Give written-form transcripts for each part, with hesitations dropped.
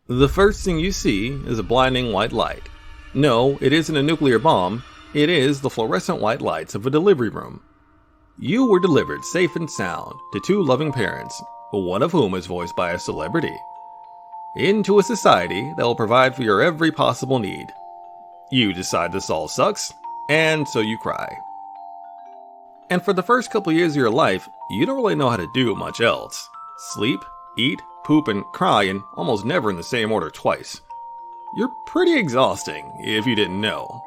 The first thing you see is a blinding white light. No, it isn't a nuclear bomb, it is the fluorescent white lights of a delivery room. You were delivered safe and sound to two loving parents, one of whom is voiced by a celebrity, into a society that will provide for your every possible need. You decide this all sucks, and so you cry. And for the first couple years of your life, you don't really know how to do much else. Sleep, eat, poop, and cry, and almost never in the same order twice. You're pretty exhausting, if you didn't know.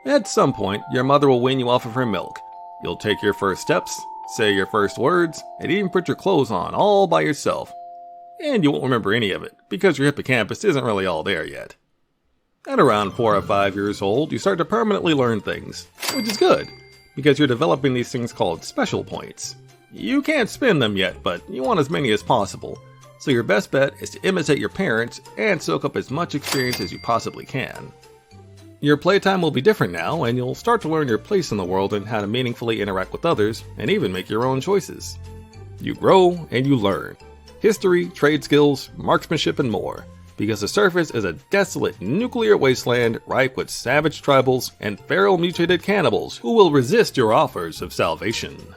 At some point, your mother will wean you off of her milk. You'll take your first steps, say your first words, and even put your clothes on all by yourself. And you won't remember any of it, because your hippocampus isn't really all there yet. At around 4 or 5 years old, you start to permanently learn things, which is good, because you're developing these things called special points. You can't spend them yet, but you want as many as possible, so your best bet is to imitate your parents and soak up as much experience as you possibly can. Your playtime will be different now, and you'll start to learn your place in the world and how to meaningfully interact with others, and even make your own choices. You grow and you learn. History, trade skills, marksmanship, and more, because the surface is a desolate nuclear wasteland ripe with savage tribals and feral mutated cannibals who will resist your offers of salvation.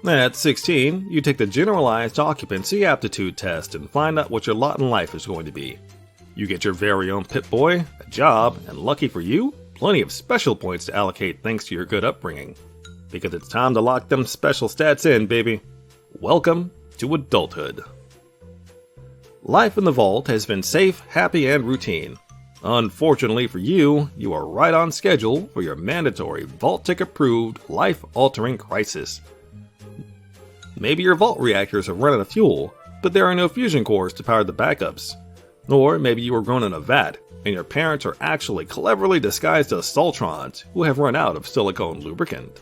At 16, you take the Generalized Occupancy Aptitude Test and find out what your lot in life is going to be. You get your very own Pip-Boy, a job, and lucky for you, plenty of special points to allocate thanks to your good upbringing. Because it's time to lock them special stats in, baby. Welcome to adulthood. Life in the vault has been safe, happy, and routine. Unfortunately for you, you are right on schedule for your mandatory Vault-Tech-approved, life-altering crisis. Maybe your vault reactors have run out of fuel, but there are no fusion cores to power the backups. Or maybe you were grown in a vat, and your parents are actually cleverly disguised as Soltrons who have run out of silicone lubricant.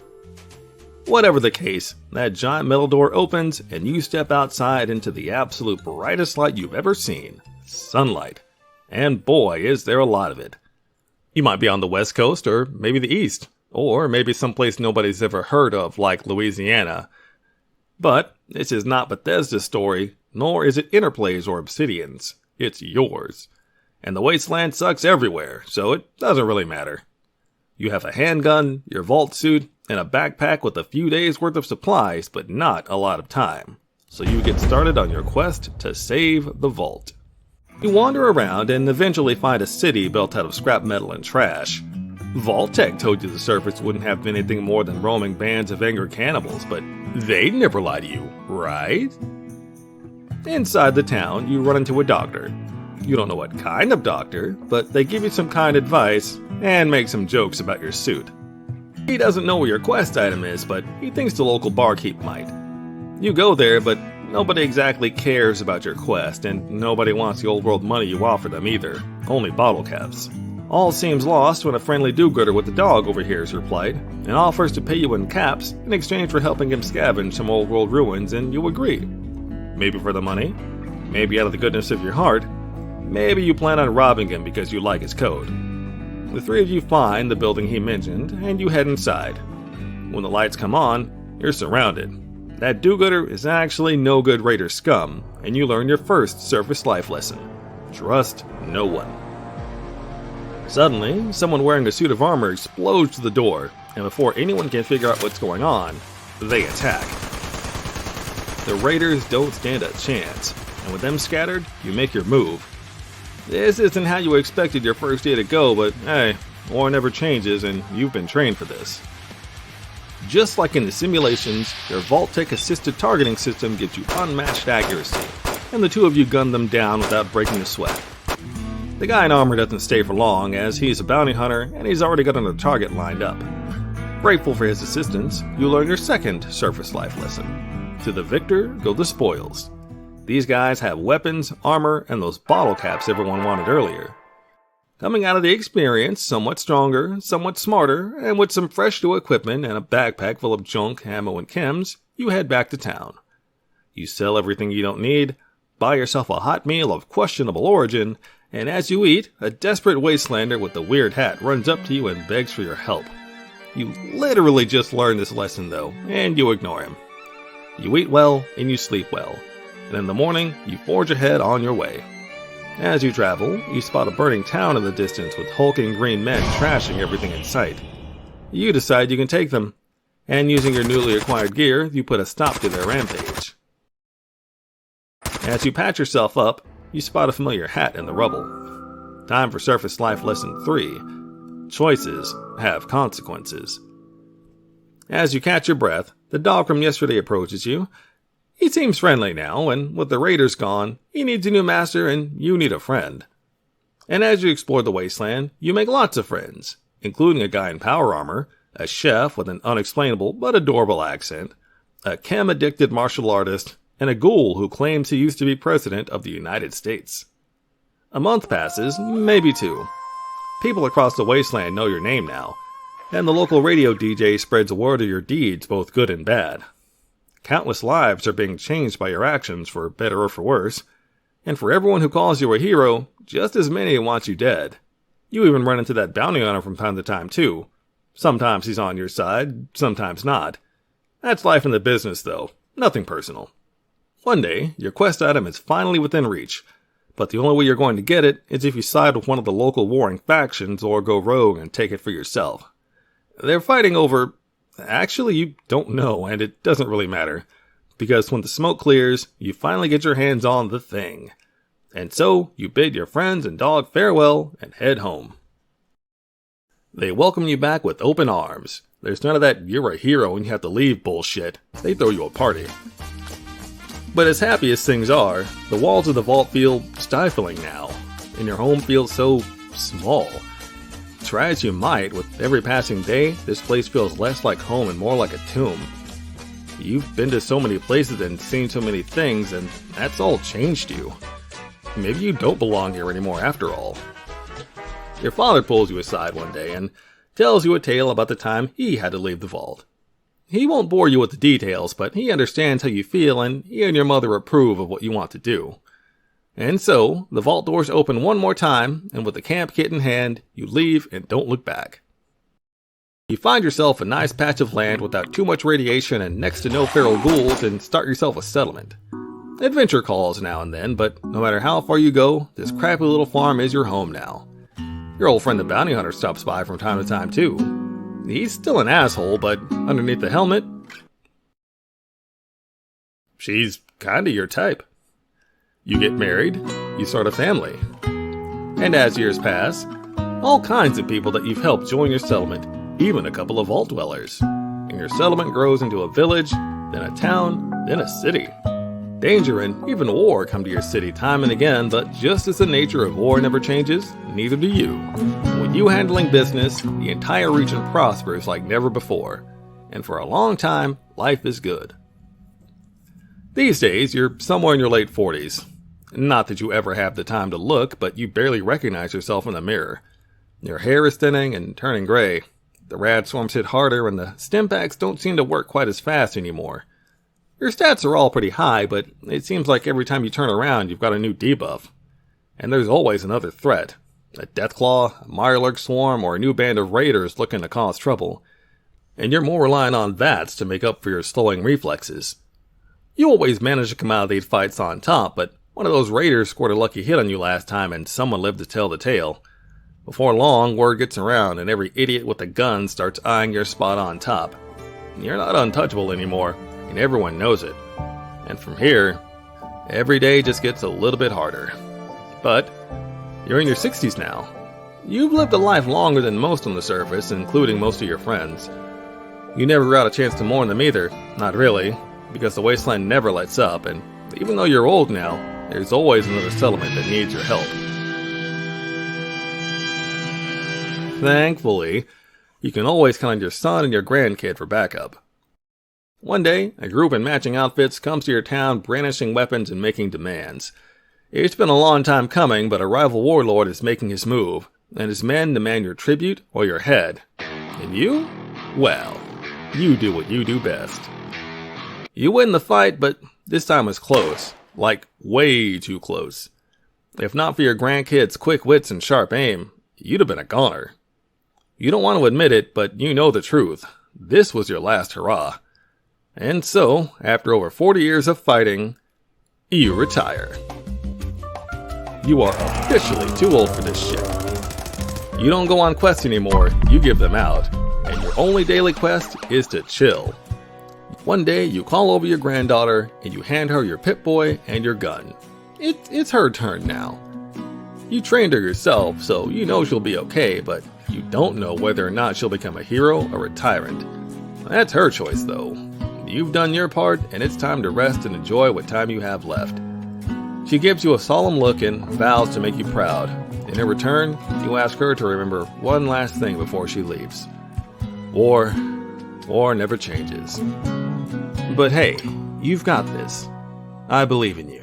Whatever the case, that giant metal door opens and you step outside into the absolute brightest light you've ever seen. Sunlight. And boy, is there a lot of it. You might be on the West Coast, or maybe the East, or maybe someplace nobody's ever heard of like Louisiana. But this is not Bethesda's story, nor is it Interplay's or Obsidian's. It's yours. And the wasteland sucks everywhere, so it doesn't really matter. You have a handgun, your vault suit, and a backpack with a few days worth of supplies, but not a lot of time. So you get started on your quest to save the vault. You wander around and eventually find a city built out of scrap metal and trash. Vault-Tech told you the surface wouldn't have anything more than roaming bands of angry cannibals, but they'd never lie to you, right? Inside the town, you run into a doctor. You don't know what kind of doctor, but they give you some kind advice and make some jokes about your suit. He doesn't know where your quest item is, but he thinks the local barkeep might. You go there, but nobody exactly cares about your quest, and nobody wants the old world money you offer them either. Only bottle caps. All seems lost when a friendly do-gooder with a dog overhears your plight, and offers to pay you in caps in exchange for helping him scavenge some old world ruins, and you agree. Maybe for the money, maybe out of the goodness of your heart, maybe you plan on robbing him because you like his code. The three of you find the building he mentioned, and you head inside. When the lights come on, you're surrounded. That do-gooder is actually no good raider scum, and you learn your first surface life lesson. Trust no one. Suddenly, someone wearing a suit of armor explodes to the door, and before anyone can figure out what's going on, they attack. The raiders don't stand a chance, and with them scattered, you make your move. This isn't how you expected your first day to go, but hey, war never changes and you've been trained for this. Just like in the simulations, your Vault-Tech assisted targeting system gives you unmatched accuracy, and the two of you gun them down without breaking a sweat. The guy in armor doesn't stay for long, as he's a bounty hunter and he's already got another target lined up. Grateful for his assistance, you learn your second surface life lesson. To the victor go the spoils. These guys have weapons, armor, and those bottle caps everyone wanted earlier. Coming out of the experience, somewhat stronger, somewhat smarter, and with some fresh new equipment and a backpack full of junk, ammo, and chems, you head back to town. You sell everything you don't need, buy yourself a hot meal of questionable origin, and as you eat, a desperate wastelander with a weird hat runs up to you and begs for your help. You literally just learned this lesson though, and you ignore him. You eat well, and you sleep well, and in the morning, you forge ahead on your way. As you travel, you spot a burning town in the distance with hulking green men trashing everything in sight. You decide you can take them, and using your newly acquired gear, you put a stop to their rampage. As you patch yourself up, you spot a familiar hat in the rubble. Time for Surface Life Lesson 3. Choices have consequences. As you catch your breath, the dog from yesterday approaches you. He seems friendly now, and with the raiders gone, he needs a new master and you need a friend. And as you explore the wasteland, you make lots of friends, including a guy in power armor, a chef with an unexplainable but adorable accent, a chem-addicted martial artist, and a ghoul who claims he used to be president of the United States. A month passes, maybe 2. People across the wasteland know your name now, and the local radio DJ spreads a word of your deeds, both good and bad. Countless lives are being changed by your actions, for better or for worse, and for everyone who calls you a hero, just as many want you dead. You even run into that bounty hunter from time to time, too. Sometimes he's on your side, sometimes not. That's life in the business, though. Nothing personal. One day, your quest item is finally within reach, but the only way you're going to get it is if you side with one of the local warring factions or go rogue and take it for yourself. They're fighting over... Actually, you don't know, and it doesn't really matter, because when the smoke clears, you finally get your hands on the thing. And so, you bid your friends and dog farewell and head home. They welcome you back with open arms. There's none of that you're a hero and you have to leave bullshit. They throw you a party. But as happy as things are, the walls of the vault feel stifling now, and your home feels so small. Try as you might, with every passing day, this place feels less like home and more like a tomb. You've been to so many places and seen so many things, and that's all changed you. Maybe you don't belong here anymore after all. Your father pulls you aside one day and tells you a tale about the time he had to leave the vault. He won't bore you with the details, but he understands how you feel, and he and your mother approve of what you want to do. And so, the vault doors open one more time, and with the camp kit in hand, you leave and don't look back. You find yourself a nice patch of land without too much radiation and next to no feral ghouls, and start yourself a settlement. Adventure calls now and then, but no matter how far you go, this crappy little farm is your home now. Your old friend the bounty hunter stops by from time to time too. He's still an asshole, but underneath the helmet, she's kinda your type. You get married, you start a family. And as years pass, all kinds of people that you've helped join your settlement, even a couple of vault dwellers. And your settlement grows into a village, then a town, then a city. Danger and even war come to your city time and again, but just as the nature of war never changes, neither do you. With you handling business, the entire region prospers like never before. And for a long time, life is good. These days, you're somewhere in your late 40s. Not that you ever have the time to look, but you barely recognize yourself in the mirror. Your hair is thinning and turning gray. The rad swarms hit harder, and the stim packs don't seem to work quite as fast anymore. Your stats are all pretty high, but it seems like every time you turn around, you've got a new debuff. And there's always another threat. A Deathclaw, a Mirelurk swarm, or a new band of raiders looking to cause trouble. And you're more relying on that to make up for your slowing reflexes. You always manage to come out of these fights on top, but one of those raiders scored a lucky hit on you last time and someone lived to tell the tale. Before long, word gets around and every idiot with a gun starts eyeing your spot on top. You're not untouchable anymore, and everyone knows it. And from here, every day just gets a little bit harder. But you're in your 60s now. You've lived a life longer than most on the surface, including most of your friends. You never got a chance to mourn them either, not really, because the wasteland never lets up, and even though you're old now, there's always another settlement that needs your help. Thankfully, you can always count on your son and your grandkid for backup. One day, a group in matching outfits comes to your town brandishing weapons and making demands. It's been a long time coming, but a rival warlord is making his move, and his men demand your tribute or your head. And you? Well, you do what you do best. You win the fight, but this time it's close. Like, way too close. If not for your grandkid's quick wits and sharp aim, you'd have been a goner. You don't want to admit it, but you know the truth. This was your last hurrah. And so, after over 40 years of fighting, you retire. You are officially too old for this shit. You don't go on quests anymore, you give them out, and your only daily quest is to chill. One day, you call over your granddaughter, and you hand her your Pip-Boy and your gun. It's her turn now. You trained her yourself, so you know she'll be okay, but you don't know whether or not she'll become a hero or a tyrant. That's her choice, though. You've done your part, and it's time to rest and enjoy what time you have left. She gives you a solemn look and vows to make you proud. In return, you ask her to remember one last thing before she leaves. War never changes. But hey, you've got this. I believe in you.